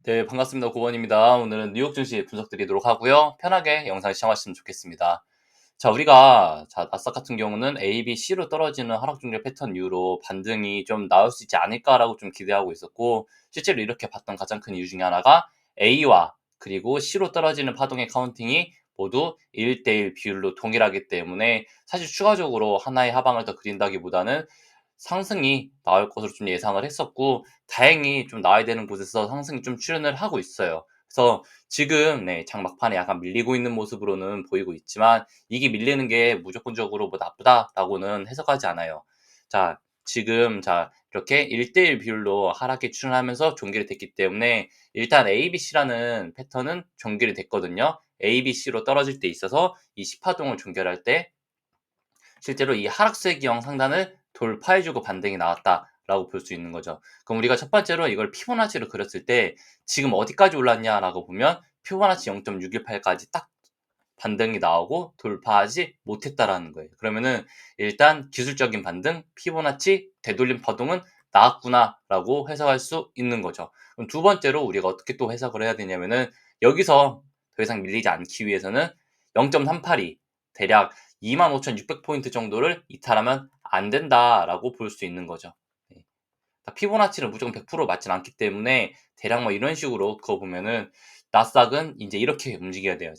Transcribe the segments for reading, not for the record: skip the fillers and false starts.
네, 반갑습니다. 고원입니다. 오늘은 뉴욕 증시 분석 드리도록 하고요. 편하게 영상 시청하시면 좋겠습니다. 나스닥 같은 경우는 A, B, C로 떨어지는 하락 중계 패턴 이후로 반등이 좀 나올 수 있지 않을까라고 좀 기대하고 있었고, 실제로 이렇게 봤던 가장 큰 이유 중에 하나가 A와 그리고 C로 떨어지는 파동의 카운팅이 모두 1대1 비율로 동일하기 때문에 사실 추가적으로 하나의 하방을 더 그린다기보다는 상승이 나올 것으로 좀 예상을 했었고, 다행히 좀 나와야 되는 곳에서 상승이 좀 출현을 하고 있어요. 그래서 지금 장 막판에 약간 밀리고 있는 모습으로는 보이고 있지만, 이게 밀리는 게 무조건적으로 뭐 나쁘다라고는 해석하지 않아요. 자, 지금 이렇게 1대1 비율로 하락이 출현하면서 종결이 됐기 때문에 일단 ABC라는 패턴은 종결이 됐거든요. ABC로 떨어질 때 있어서 이 10파동을 종결할 때 실제로 이 하락세 기형 상단을 돌파해주고 반등이 나왔다라고 볼 수 있는 거죠. 그럼 우리가 첫 번째로 이걸 피보나치로 그렸을 때 지금 어디까지 올랐냐라고 보면 피보나치 0.618까지 딱 반등이 나오고 돌파하지 못했다라는 거예요. 그러면은 일단 기술적인 반등, 피보나치 되돌림 파동은 나왔구나라고 해석할 수 있는 거죠. 그럼 두 번째로 우리가 어떻게 또 해석을 해야 되냐면은, 여기서 더 이상 밀리지 않기 위해서는 0.382 대략 25,600포인트 정도를 이탈하면 안 된다라고 볼 수 있는 거죠. 네. 피보나치를 무조건 100% 맞진 않기 때문에 대략 뭐 이런 식으로 그거 보면은 나스닥은 이제 이렇게 움직여야 돼요.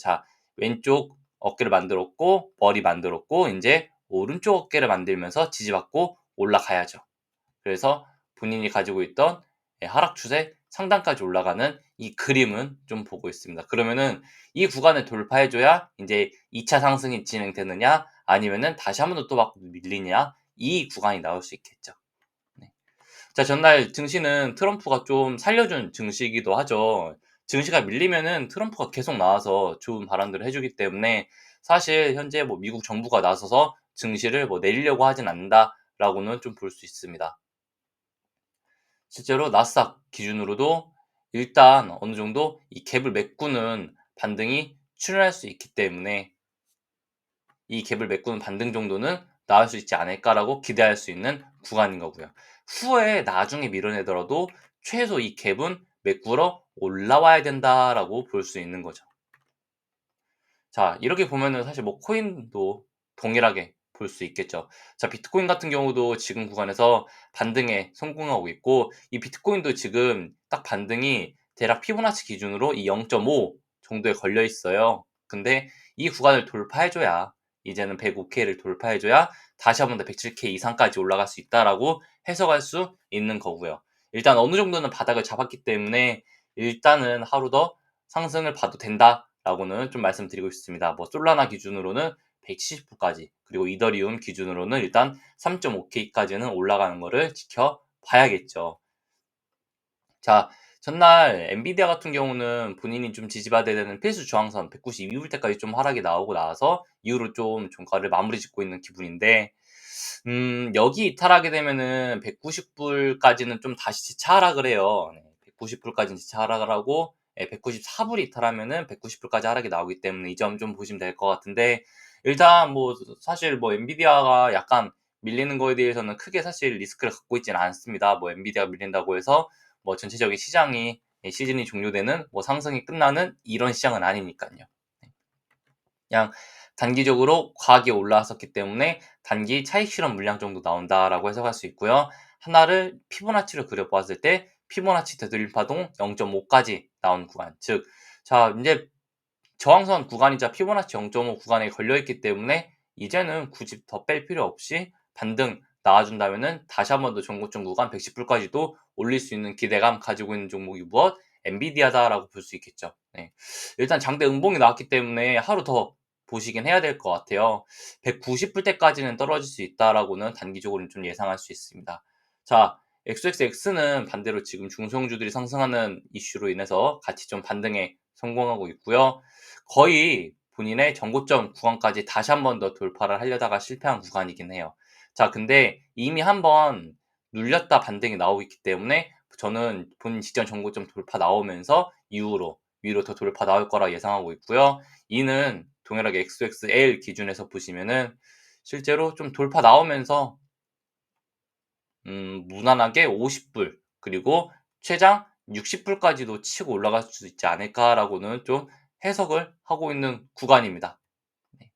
왼쪽 어깨를 만들었고 머리 만들었고 이제 오른쪽 어깨를 만들면서 지지받고 올라가야죠. 그래서 본인이 가지고 있던 하락 추세 상단까지 올라가는 이 그림은 좀 보고 있습니다. 그러면은 이 구간을 돌파해줘야 이제 2차 상승이 진행되느냐 아니면은 다시 한 번 더 또 막 밀리냐, 이 구간이 나올 수 있겠죠. 네. 전날 증시는 트럼프가 좀 살려준 증시이기도 하죠. 증시가 밀리면은 트럼프가 계속 나와서 좋은 발언들을 해주기 때문에 사실 현재 뭐 미국 정부가 나서서 증시를 뭐 내리려고 하진 않는다라고는 좀 볼 수 있습니다. 실제로 나스닥 기준으로도 일단 어느 정도 이 갭을 메꾸는 반등이 출현할 수 있기 때문에 이 갭을 메꾸는 반등 정도는 나올 수 있지 않을까라고 기대할 수 있는 구간인 거고요. 후에 나중에 밀어내더라도 최소 이 갭은 메꾸러 올라와야 된다라고 볼 수 있는 거죠. 이렇게 보면은 사실 뭐 코인도 동일하게 볼 수 있겠죠. 비트코인 같은 경우도 지금 구간에서 반등에 성공하고 있고, 이 비트코인도 지금 딱 반등이 대략 피보나치 기준으로 이 0.5 정도에 걸려 있어요. 근데 이 구간을 돌파해줘야, 이제는 105K를 돌파해줘야 다시 한번 더 107K 이상까지 올라갈 수 있다라고 해석할 수 있는 거고요. 일단 어느 정도는 바닥을 잡았기 때문에 일단은 하루 더 상승을 봐도 된다라고는 좀 말씀드리고 싶습니다. 뭐 솔라나 기준으로는 170불까지, 그리고 이더리움 기준으로는 일단 3.5K까지는 올라가는 거를 지켜봐야겠죠. 자, 전날 엔비디아 같은 경우는 본인이 좀 지지받아야 되는 필수 저항선 192불 때까지 좀 하락이 나오고 나서 이후로 좀 종가를 마무리 짓고 있는 기분인데, 여기 이탈하게 되면은 190불까지는 좀 다시 재차 하락을 해요. 190불까지는 재차 하락을 하고, 194불 이탈하면은 190불까지 하락이 나오기 때문에 이 점 좀 보시면 될 것 같은데, 일단 뭐 사실 뭐 엔비디아가 약간 밀리는 거에 대해서는 크게 사실 리스크를 갖고 있지는 않습니다. 뭐 엔비디아가 밀린다고 해서 뭐 전체적인 시장이 시즌이 종료되는 뭐 상승이 끝나는 이런 시장은 아니니까요. 그냥 단기적으로 과하게 올라왔었기 때문에 단기 차익 실현 물량 정도 나온다라고 해석할 수 있고요. 하나를 피보나치로 그려보았을 때 피보나치 되돌림 파동 0.5까지 나온 구간, 즉 이제 저항선 구간이자 피보나치 0.5 구간에 걸려있기 때문에 이제는 굳이 더 뺄 필요 없이 반등 나와준다면은 다시 한 번 더 전고점 구간 110불까지도 올릴 수 있는 기대감 가지고 있는 종목이 무엇? 엔비디아다라고 볼 수 있겠죠. 네. 일단 장대 음봉이 나왔기 때문에 하루 더 보시긴 해야 될 것 같아요. 190불 때까지는 떨어질 수 있다라고는 단기적으로는 좀 예상할 수 있습니다. XXX는 반대로 지금 중소형주들이 상승하는 이슈로 인해서 같이 좀 반등에 성공하고 있고요. 거의 본인의 전고점 구간까지 다시 한 번 더 돌파를 하려다가 실패한 구간이긴 해요. 근데 이미 한 번 눌렸다 반등이 나오고 있기 때문에 저는 본인 직전 전고점 돌파 나오면서 이후로 위로 더 돌파 나올 거라 예상하고 있고요. 이는 동일하게 XXL 기준에서 보시면은 실제로 좀 돌파 나오면서 무난하게 50불, 그리고 최장 60불까지도 치고 올라갈 수 있지 않을까라고는 좀 해석을 하고 있는 구간입니다. 네.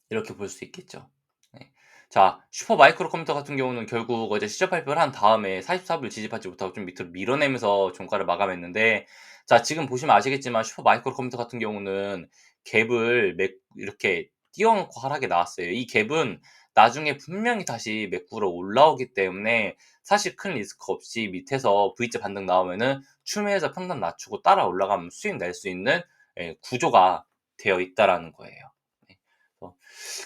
이렇게 볼 수 있겠죠. 네. 자, 슈퍼 마이크로 컴퓨터 같은 경우는 결국 어제 시접 발표를 한 다음에 44불 지지받지 못하고 좀 밑으로 밀어내면서 종가를 마감했는데, 자, 지금 보시면 아시겠지만 슈퍼 마이크로 컴퓨터 같은 경우는 갭을 이렇게 띄워 놓고 하락에 나왔어요. 이 갭은 나중에 분명히 다시 매꾸로 올라오기 때문에 사실 큰 리스크 없이 밑에서 V자 반등 나오면은 추매해서 평단 낮추고 따라 올라가면 수익 낼 수 있는 구조가 되어 있다라는 거예요. 네.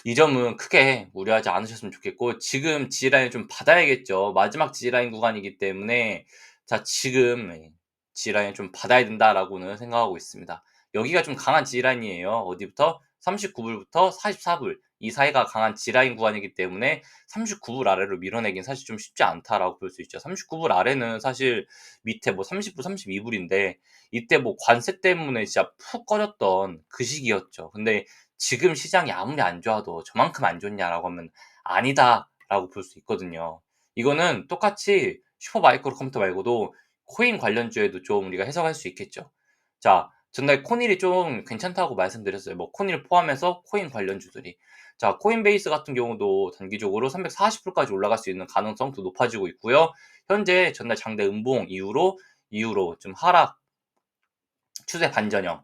이 점은 크게 우려하지 않으셨으면 좋겠고, 지금 지지라인 좀 받아야겠죠. 마지막 지지라인 구간이기 때문에 자, 지금 지지라인 좀 받아야 된다라고는 생각하고 있습니다. 여기가 좀 강한 지지라인이에요. 어디부터? 39불부터 44불 이 사이가 강한 지라인 구간이기 때문에 39불 아래로 밀어내긴 사실 좀 쉽지 않다라고 볼 수 있죠. 39불 아래는 사실 밑에 뭐 30불, 32불인데 이때 뭐 관세 때문에 진짜 푹 꺼졌던 그 시기였죠. 근데 지금 시장이 아무리 안 좋아도 저만큼 안 좋냐라고 하면 아니다라고 볼 수 있거든요. 이거는 똑같이 슈퍼 마이크로 컴퓨터 말고도 코인 관련주에도 좀 우리가 해석할 수 있겠죠. 자, 전날 코닐이 좀 괜찮다고 말씀드렸어요. 뭐 코닐 포함해서 코인 관련주들이. 자, 코인베이스 같은 경우도 단기적으로 340불까지 올라갈 수 있는 가능성도 높아지고 있고요. 현재 전날 장대 음봉 이후로 좀 하락 추세 반전형,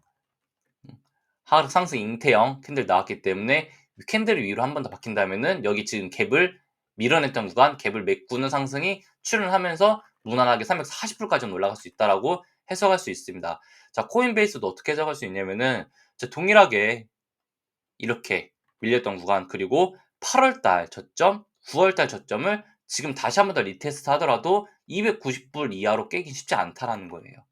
하락 상승 잉태형 캔들 나왔기 때문에 캔들 위로 한 번 더 박힌다면은 여기 지금 갭을 밀어냈던 구간, 갭을 메꾸는 상승이 출현하면서 무난하게 340불까지는 올라갈 수 있다라고 해석할 수 있습니다. 자, 코인베이스도 어떻게 해석할 수 있냐면은 동일하게 이렇게 밀렸던 구간, 그리고 8월 달 저점, 9월 달 저점을 지금 다시 한 번 더 리테스트 하더라도 290불 이하로 깨긴 쉽지 않다라는 거예요.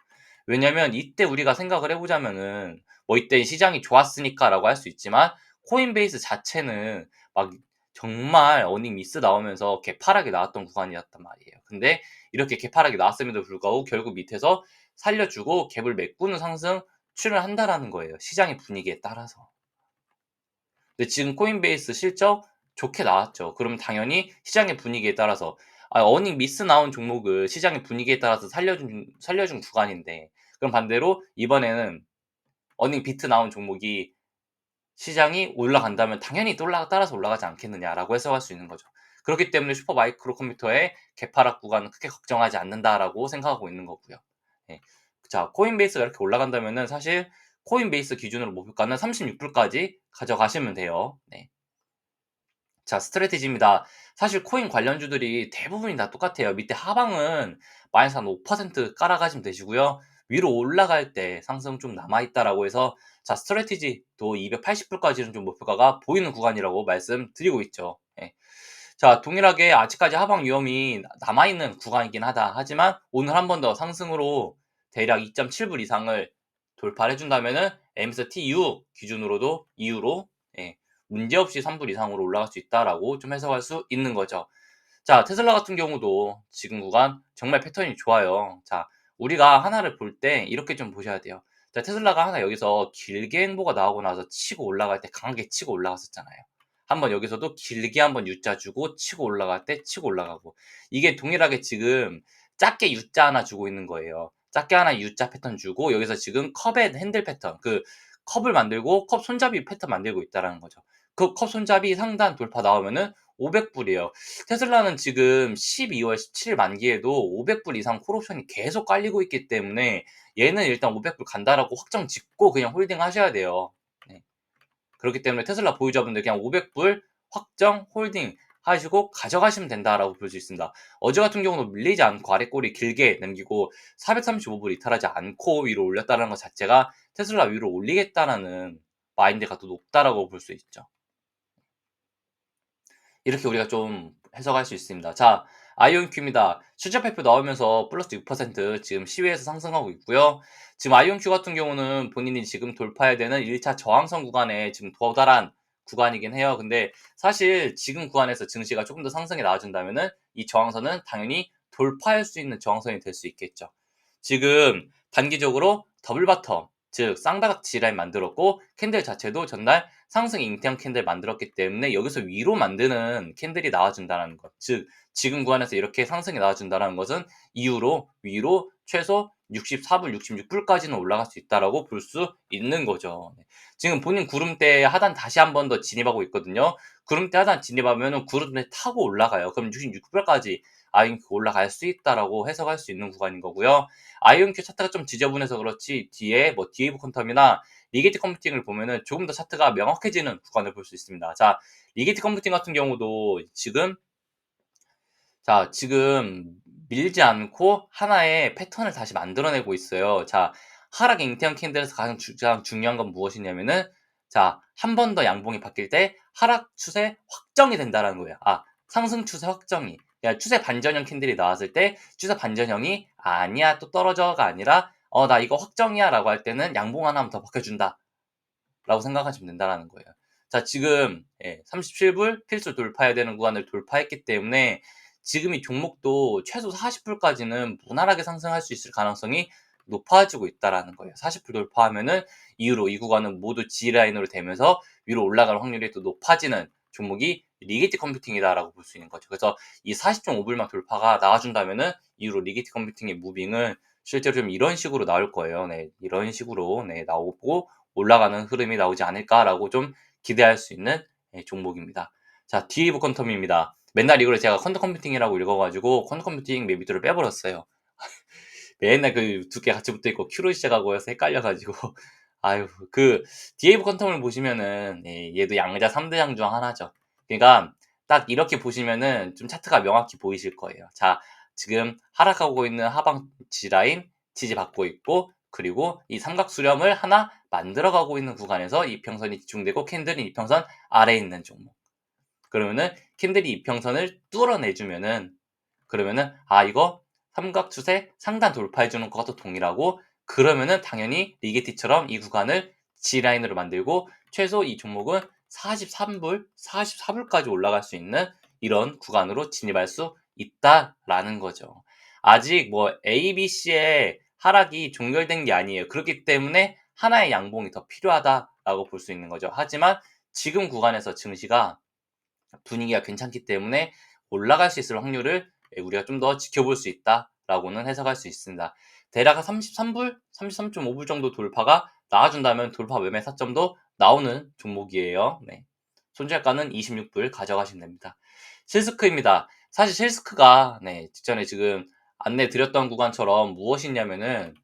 왜냐면 이때 우리가 생각을 해 보자면은 뭐 이때 시장이 좋았으니까라고 할 수 있지만 코인베이스 자체는 막 정말 어닝 미스 나오면서 개파락이 나왔던 구간이었단 말이에요. 근데 이렇게 개파락이 나왔음에도 불구하고 결국 밑에서 살려주고 갭을 메꾸는 상승 출현한다라는 거예요, 시장의 분위기에 따라서. 근데 지금 코인베이스 실적 좋게 나왔죠. 그럼 당연히 시장의 분위기에 따라서 어닝 미스 나온 종목을 시장의 분위기에 따라서 살려준 구간인데, 그럼 반대로 이번에는 어닝 비트 나온 종목이 시장이 올라간다면 당연히 또 따라서 올라가지 않겠느냐라고 해석할 수 있는 거죠. 그렇기 때문에 슈퍼 마이크로 컴퓨터의 개파락 구간은 크게 걱정하지 않는다라고 생각하고 있는 거고요. 예. 자, 코인베이스가 이렇게 올라간다면은 사실 코인베이스 기준으로 목표가는 36불까지 가져가시면 돼요. 네. 자, 스트래티지입니다. 사실 코인 관련주들이 대부분이 다 똑같아요. 밑에 하방은 마이너스 한 5% 깔아가시면 되시고요. 위로 올라갈 때 상승 좀 남아있다라고 해서 자, 스트래티지도 280불까지는 좀 목표가가 보이는 구간이라고 말씀드리고 있죠. 예. 자, 동일하게 아직까지 하방 위험이 남아있는 구간이긴 하다. 하지만 오늘 한 번 더 상승으로 대략 2.7불 이상을 돌파를 해준다면은 MSTU 기준으로도 이후로 문제없이 3불 이상으로 올라갈 수 있다라고 좀 해석할 수 있는 거죠. 자, 테슬라 같은 경우도 지금 구간 정말 패턴이 좋아요. 자, 우리가 하나를 볼 때 이렇게 좀 보셔야 돼요. 자, 테슬라가 하나 여기서 길게 행보가 나오고 나서 치고 올라갈 때 강하게 치고 올라갔었잖아요. 한번 여기서도 길게 한번 U자 주고 치고 올라갈 때 치고 올라가고, 이게 동일하게 지금 작게 U자 하나 주고 있는 거예요. 작게 하나 U자 패턴 주고 여기서 지금 컵의 핸들 패턴, 그 컵을 만들고 컵 손잡이 패턴 만들고 있다라는 거죠. 그 컵 손잡이 상단 돌파 나오면은 500불이에요. 테슬라는 지금 12월 17일 만기에도 500불 이상 콜옵션이 계속 깔리고 있기 때문에 얘는 일단 500불 간다라고 확정 짓고 그냥 홀딩 하셔야 돼요. 네. 그렇기 때문에 테슬라 보유자분들 그냥 500불 확정 홀딩 하시고 가져가시면 된다라고 볼 수 있습니다. 어제 같은 경우는 밀리지 않고 아래 꼬리 길게 남기고 435불 이탈하지 않고 위로 올렸다는 것 자체가 테슬라 위로 올리겠다라는 마인드가 더 높다라고 볼 수 있죠. 이렇게 우리가 좀 해석할 수 있습니다. 자, 아이온큐입니다. 실적 발표 나오면서 플러스 6% 지금 시외에서 상승하고 있고요. 지금 아이온큐 같은 경우는 본인이 지금 돌파해야 되는 1차 저항선 구간에 지금 도달한 구간이긴 해요. 근데 사실 지금 구간에서 증시가 조금 더 상승이 나와준다면은 이 저항선은 당연히 돌파할 수 있는 저항선이 될 수 있겠죠. 지금 단기적으로 더블 바텀, 즉 쌍다각 G라인 만들었고 캔들 자체도 전날 상승 잉태형 캔들 만들었기 때문에 여기서 위로 만드는 캔들이 나와준다는 것. 즉 지금 구간에서 이렇게 상승이 나와준다는 것은 이후로 위로 최소 64불, 66불까지는 올라갈 수 있다라고 볼 수 있는 거죠. 지금 본인 구름대 하단 다시 한 번 더 진입하고 있거든요. 구름대 하단 진입하면은 구름대 타고 올라가요. 그럼 66불까지 아이온큐 올라갈 수 있다라고 해석할 수 있는 구간인 거고요. 아이온큐 차트가 좀 지저분해서 그렇지 뒤에 뭐 디에이브 퀀텀이나 리게티 컴퓨팅을 보면은 조금 더 차트가 명확해지는 구간을 볼 수 있습니다. 자, 리게티 컴퓨팅 같은 경우도 지금 밀지 않고 하나의 패턴을 다시 만들어내고 있어요. 자, 하락 잉태형 캔들에서 가장 중요한 건 무엇이냐면은 자, 한 번 더 양봉이 바뀔 때 하락 추세 확정이 된다라는 거예요. 상승 추세 확정이. 그러니까 추세 반전형 캔들이 나왔을 때 추세 반전형이 아니야 또 떨어져가 아니라 나 이거 확정이야라고 할 때는 양봉 하나만 더 바뀌어준다. 라고 생각하시면 된다라는 거예요. 자, 지금 37불 필수 돌파해야 되는 구간을 돌파했기 때문에 지금 이 종목도 최소 40불까지는 무난하게 상승할 수 있을 가능성이 높아지고 있다라는 거예요. 40불 돌파하면은 이후로 이 구간은 모두 G라인으로 되면서 위로 올라갈 확률이 또 높아지는 종목이 리게티 컴퓨팅이다라고 볼 수 있는 거죠. 그래서 이 40.5불만 돌파가 나와준다면은 이후로 리게티 컴퓨팅의 무빙은 실제로 좀 이런 식으로 나올 거예요. 네, 이런 식으로 나오고 올라가는 흐름이 나오지 않을까라고 좀 기대할 수 있는 종목입니다. 자, 디에이브 퀀텀입니다. 맨날 이걸 제가 퀀텀 컴퓨팅이라고 읽어가지고 퀀텀 컴퓨팅 매비도를 빼버렸어요. 맨날 그 두 개 같이 붙어 있고 Q로 시작하고 해서 헷갈려가지고 아유 그 디에이브 퀀텀을 보시면은 얘도 양자 3대장 중 하나죠. 그러니까 딱 이렇게 보시면은 좀 차트가 명확히 보이실 거예요. 자, 지금 하락하고 있는 하방 G라인 지지받고 있고 그리고 이 삼각 수렴을 하나 만들어가고 있는 구간에서 이평선이 집중되고 캔들이 이평선 아래에 있는 종목. 그러면은 캔들이 이평선을 뚫어내주면은 그러면은 이거 삼각 추세 상단 돌파해주는 것과 또 동일하고 그러면은 당연히 리게티처럼 이 구간을 G라인으로 만들고 최소 이 종목은 43불, 44불까지 올라갈 수 있는 이런 구간으로 진입할 수 있다라는 거죠. 아직 뭐 A, B, C의 하락이 종결된 게 아니에요. 그렇기 때문에 하나의 양봉이 더 필요하다라고 볼 수 있는 거죠. 하지만 지금 구간에서 증시가 분위기가 괜찮기 때문에 올라갈 수 있을 확률을 우리가 좀 더 지켜볼 수 있다라고는 해석할 수 있습니다. 대략 33불, 33.5불 정도 돌파가 나와준다면 돌파 매매 타점도 나오는 종목이에요. 네. 손절가는 26불 가져가시면 됩니다. 실스크입니다. 사실 실스크가 직전에 지금 안내 드렸던 구간처럼 무엇이냐면은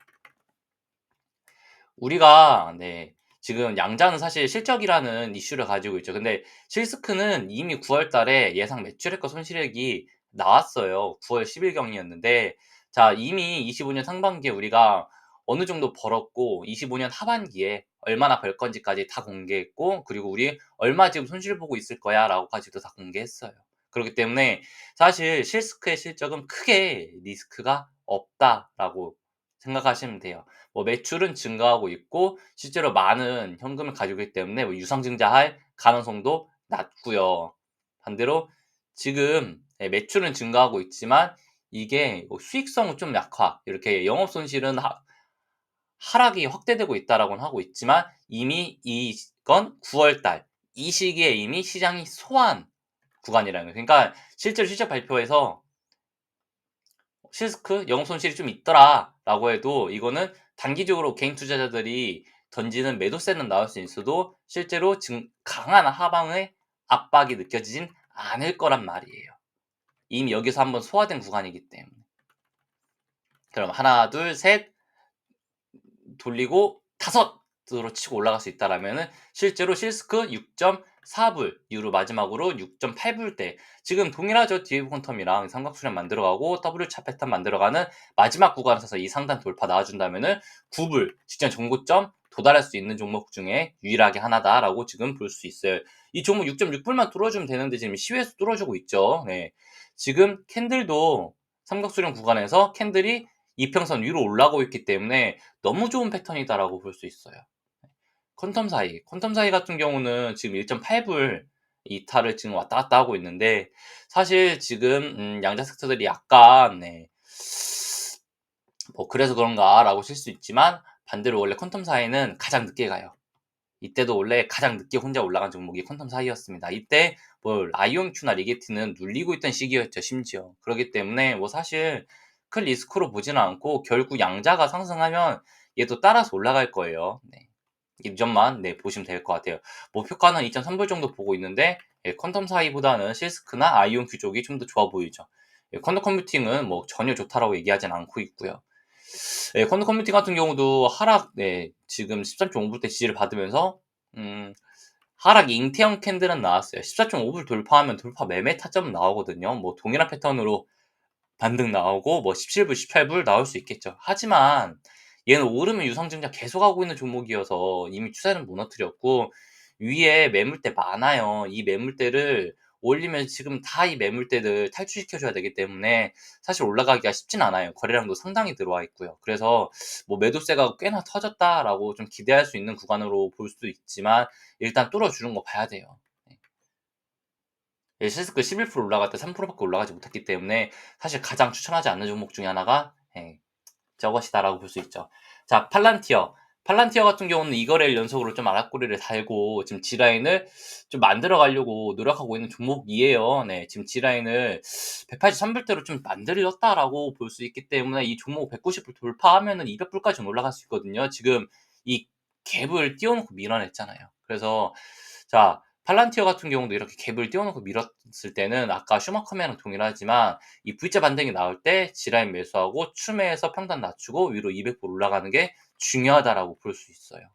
우리가 지금 양자는 사실 실적이라는 이슈를 가지고 있죠. 근데 실스크는 이미 9월 달에 예상 매출액과 손실액이 나왔어요. 9월 10일 경이었는데 자, 이미 25년 상반기에 우리가 어느 정도 벌었고 25년 하반기에 얼마나 벌 건지까지 다 공개했고 그리고 우리 얼마 지금 손실 보고 있을 거야라고까지도 다 공개했어요. 그렇기 때문에 사실 실스크의 실적은 크게 리스크가 없다라고 생각하시면 돼요. 뭐 매출은 증가하고 있고 실제로 많은 현금을 가지고 있기 때문에 뭐 유상증자할 가능성도 낮고요. 반대로 지금 매출은 증가하고 있지만 이게 뭐 수익성은 좀 약화. 이렇게 영업 손실은 하락이 확대되고 있다라고는 하고 있지만 이미 이건 9월 달 이 시기에 이미 시장이 소화한 구간이라는 거예요. 그러니까 실제로 실적 발표에서 실스크 영업 손실이 좀 있더라라고 해도 이거는 단기적으로 개인 투자자들이 던지는 매도세는 나올 수 있어도 실제로 강한 하방의 압박이 느껴지진 않을 거란 말이에요. 이미 여기서 한번 소화된 구간이기 때문에. 그럼 하나, 둘, 셋 돌리고 다섯으로 치고 올라갈 수 있다라면은 실제로 실스크 6.4불 이후로 마지막으로 6.8불대 지금 동일하죠. 디에이브 퀀텀이랑 삼각수렴 만들어가고 W차 패턴 만들어가는 마지막 구간에서 이 상단 돌파 나와준다면은 9불 직전 정고점 도달할 수 있는 종목 중에 유일하게 하나다라고 지금 볼 수 있어요. 이 종목 6.6불만 뚫어주면 되는데 지금 시외에서 뚫어주고 있죠. 네. 지금 캔들도 삼각수렴 구간에서 캔들이 이평선 위로 올라가고 있기 때문에 너무 좋은 패턴이다라고 볼 수 있어요. 퀀텀 사이 같은 경우는 지금 1.8불 이탈을 지금 왔다 갔다 하고 있는데 사실 지금 양자 섹터들이 약간 뭐 그래서 그런가라고 칠 수 있지만 반대로 원래 퀀텀사에는 가장 늦게 가요. 이때도 원래 가장 늦게 혼자 올라간 종목이 퀀텀사이였습니다. 이때 뭐 아이온큐나 리게티는 눌리고 있던 시기였죠, 심지어. 그렇기 때문에 뭐 사실 큰 리스크로 보지는 않고 결국 양자가 상승하면 얘도 따라서 올라갈 거예요. 네. 이 점만 보시면 될 것 같아요. 목표가는 2.3불 정도 보고 있는데 퀀텀 사이보다는 실스크나 아이온큐 쪽이 좀 더 좋아 보이죠. 퀀텀 컴퓨팅은 뭐 전혀 좋다라고 얘기하진 않고 있고요. 퀀텀 컴퓨팅 같은 경우도 하락, 지금 13.5불대 지지를 받으면서 하락 잉태형 캔들은 나왔어요. 14.5불 돌파하면 돌파 매매 타점 나오거든요. 뭐 동일한 패턴으로 반등 나오고 뭐 17불, 18불 나올 수 있겠죠. 하지만 얘는 오르면 유상증자 계속하고 있는 종목이어서 이미 추세는 무너뜨렸고 위에 매물대 많아요. 이 매물대를 올리면 지금 다 이 매물대를 탈출시켜 줘야 되기 때문에 사실 올라가기가 쉽진 않아요. 거래량도 상당히 들어와 있고요. 그래서 뭐 매도세가 꽤나 터졌다라고 좀 기대할 수 있는 구간으로 볼 수도 있지만 일단 뚫어주는 거 봐야 돼요. 실스크 11% 올라갈 때 3%밖에 올라가지 못했기 때문에 사실 가장 추천하지 않는 종목 중에 하나가 저것이다라고 볼 수 있죠. 자, 팔란티어. 팔란티어 같은 경우는 이거래일 연속으로 좀 아락거리를 달고 지금 G라인을 좀 만들어 가려고 노력하고 있는 종목이에요. 네, 지금 G라인을 183불대로 좀 만들었다라고 볼 수 있기 때문에 이 종목 190불 돌파하면은 200불까지 올라갈 수 있거든요. 지금 이 갭을 띄워놓고 밀어냈잖아요. 그래서 자, 팔란티어 같은 경우도 이렇게 갭을 띄워놓고 밀었을 때는 아까 슈마커매랑 동일하지만 이 V자 반등이 나올 때 G라인 매수하고 추매해서 평단 낮추고 위로 200불 올라가는 게 중요하다라고 볼 수 있어요.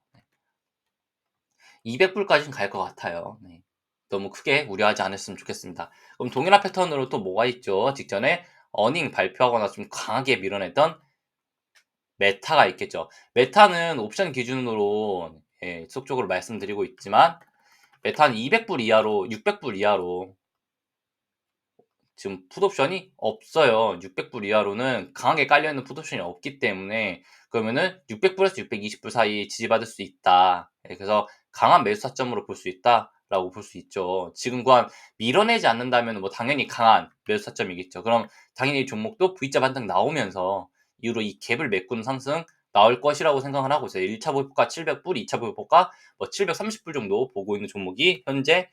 200불까지는 갈 것 같아요. 네. 너무 크게 우려하지 않았으면 좋겠습니다. 그럼 동일한 패턴으로 또 뭐가 있죠? 직전에 어닝 발표하거나 좀 강하게 밀어냈던 메타가 있겠죠. 메타는 옵션 기준으로 지속적으로 말씀드리고 있지만 메타는 200불 이하로 600불 이하로 지금 풋옵션이 없어요. 600불 이하로는 강하게 깔려있는 풋옵션이 없기 때문에 그러면은 600불에서 620불 사이 지지받을 수 있다. 그래서 강한 매수 타점으로 볼 수 있다라고 볼 수 있죠. 지금 구간 밀어내지 않는다면 뭐 당연히 강한 매수 타점이겠죠. 그럼 당연히 종목도 V자 반등 나오면서 이후로 이 갭을 메꾸는 상승 나올 것이라고 생각을 하고 있어요. 1차 목표가 700불, 2차 목표가 뭐 730불 정도 보고 있는 종목이 현재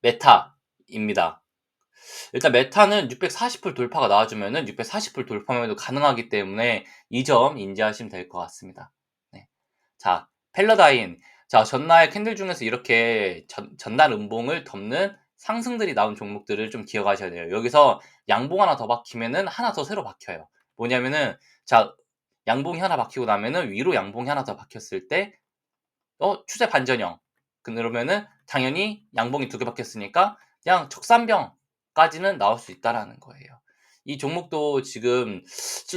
메타입니다. 일단 메타는 640불 돌파가 나와주면은 640불 돌파면도 가능하기 때문에 이 점 인지하시면 될 것 같습니다. 네. 자, 펠러다인. 자, 전날 캔들 중에서 이렇게 전날 음봉을 덮는 상승들이 나온 종목들을 좀 기억하셔야 돼요. 여기서 양봉 하나 더 박히면은 하나 더 새로 박혀요. 뭐냐면은 자, 양봉이 하나 박히고 나면은 위로 양봉이 하나 더 박혔을 때 추세 반전형. 그러면은 당연히 양봉이 두 개 박혔으니까 그냥 적산병까지는 나올 수 있다라는 거예요. 이 종목도 지금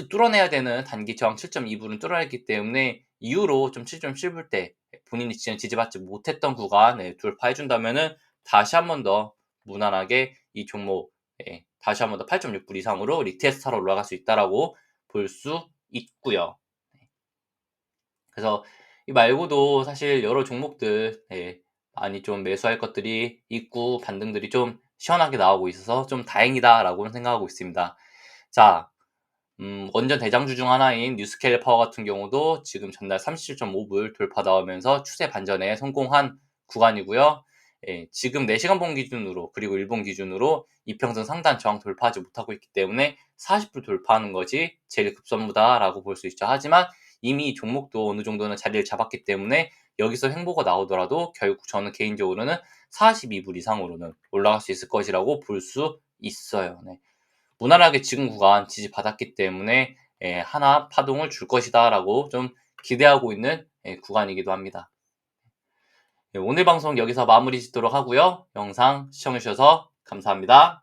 뚫어내야 되는 단기 저항 7.2불은 뚫어냈기 때문에 이후로 좀 7.7불 때 본인이 지지받지 못했던 구간에 돌파해 준다면은 다시 한 번 더 무난하게 이 종목 다시 한 번 더 8.6불 이상으로 리테스트하러 올라갈 수 있다라고 볼 수 있고요. 그래서 이 말고도 사실 여러 종목들 많이 좀 매수할 것들이 있고 반등들이 좀 시원하게 나오고 있어서 좀 다행이다라고 생각하고 있습니다. 자, 원전 대장주 중 하나인 뉴스케일 파워 같은 경우도 지금 전날 37.5불 돌파 나오면서 추세 반전에 성공한 구간이고요. 지금 4시간 본 기준으로 그리고 일본 기준으로 이평선 상단 저항 돌파하지 못하고 있기 때문에 40불 돌파하는 것이 제일 급선무다라고 볼 수 있죠. 하지만 이미 종목도 어느 정도는 자리를 잡았기 때문에 여기서 횡보가 나오더라도 결국 저는 개인적으로는 42불 이상으로는 올라갈 수 있을 것이라고 볼 수 있어요. 네. 무난하게 지금 구간 지지받았기 때문에 하나 파동을 줄 것이다라고 좀 기대하고 있는 구간이기도 합니다. 오늘 방송 여기서 마무리 짓도록 하고요. 영상 시청해 주셔서 감사합니다.